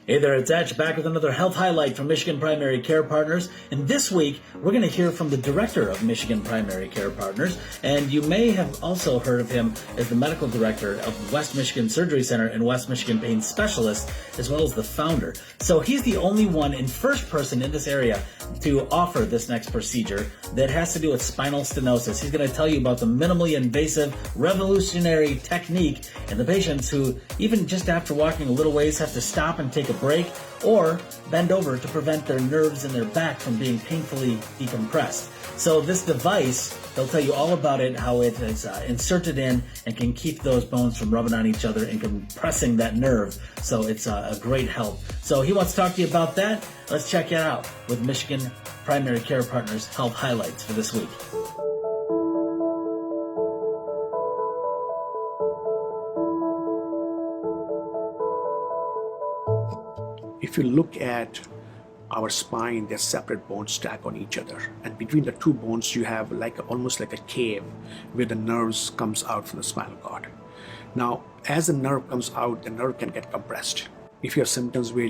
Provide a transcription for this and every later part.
Hey there, it's Etch, back with another health highlight from Michigan Primary Care Partners. And this week, we're going to hear from the director of Michigan Primary Care Partners. And you may have also heard of him as the medical director of West Michigan Surgery Center and West Michigan Pain Specialist, as well as the founder. So he's the only one and first person in this area to offer this next procedure that has to do with spinal stenosis. He's going to tell you about the minimally invasive, revolutionary technique and the patients who, even just after walking a little ways, have to stop and take a break or bend over to prevent their nerves in their back from being painfully decompressed. So this device, they'll tell you all about it, how it is inserted in and can keep those bones from rubbing on each other and compressing that nerve. So it's a great help. So he wants to talk to you about that. Let's check it out with Michigan Primary Care Partners Health Highlights for this week. If you look at our spine, there's separate bones stacked on each other, and between the two bones you have almost like a cave where the nerves comes out from the spinal cord. Now, as the nerve comes out, the nerve can get compressed. If you have symptoms where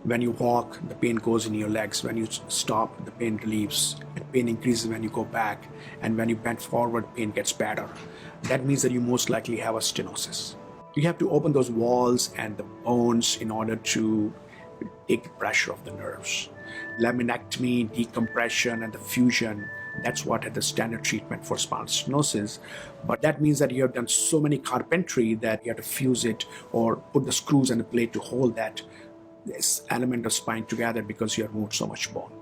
when you walk, the pain goes in your legs, when you stop, the pain relieves, and pain increases when you go back, and when you bend forward, pain gets better, that means that you most likely have a stenosis. You have to open those walls and the bones in order to take the pressure off the nerves. Laminectomy, decompression, and the fusion, that's what is the standard treatment for spinal stenosis. But that means that you have done so many carpentry that you have to fuse it or put the screws and the plate to hold this element of spine together because you have moved so much bone.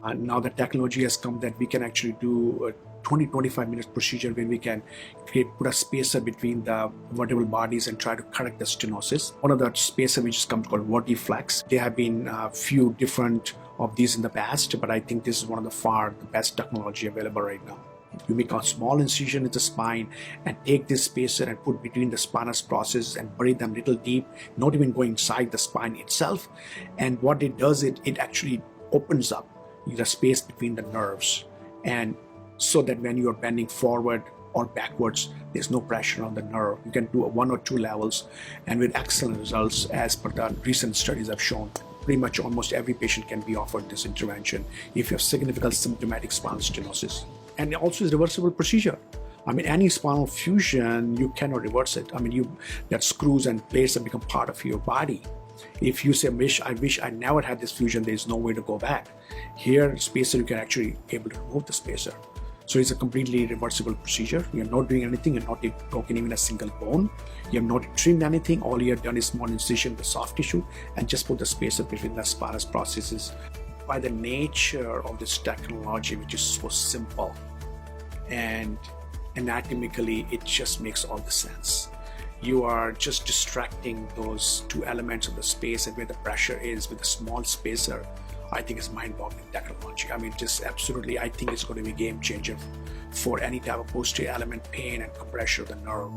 And now the technology has come that we can actually do a 20-25 minute procedure where we can put a spacer between the vertebral bodies and try to correct the stenosis. One of the spacer which is called Vertiflex. There have been a few different of these in the past, but I think this is one of the best technology available right now. You make a small incision in the spine and take this spacer and put between the spinous processes and bury them little deep, not even going inside the spine itself. And what it does, it actually opens up the space between the nerves, and so that when you are bending forward or backwards, there's no pressure on the nerve. You can do 1 or 2 levels, and with excellent results, as per the recent studies have shown. Pretty much almost every patient can be offered this intervention if you have significant symptomatic spinal stenosis. And it also is a reversible procedure. I mean, any spinal fusion, you cannot reverse it. I mean, that screws and plates have become part of your body. If you say, I wish I never had this fusion, there's no way to go back. Here, spacer, you can actually able to remove the spacer. So it's a completely reversible procedure. You're not doing anything, you're not broken even a single bone. You have not trimmed anything. All you have done is small incision with the soft tissue and just put the spacer between the spinous processes. By the nature of this technology, which is so simple and anatomically, it just makes all the sense. You are just distracting those two elements of the space and where the pressure is with a small spacer. I think it's mind-boggling technology. I mean, just absolutely, I think it's going to be a game changer for any type of posterior element pain and compression of the nerve.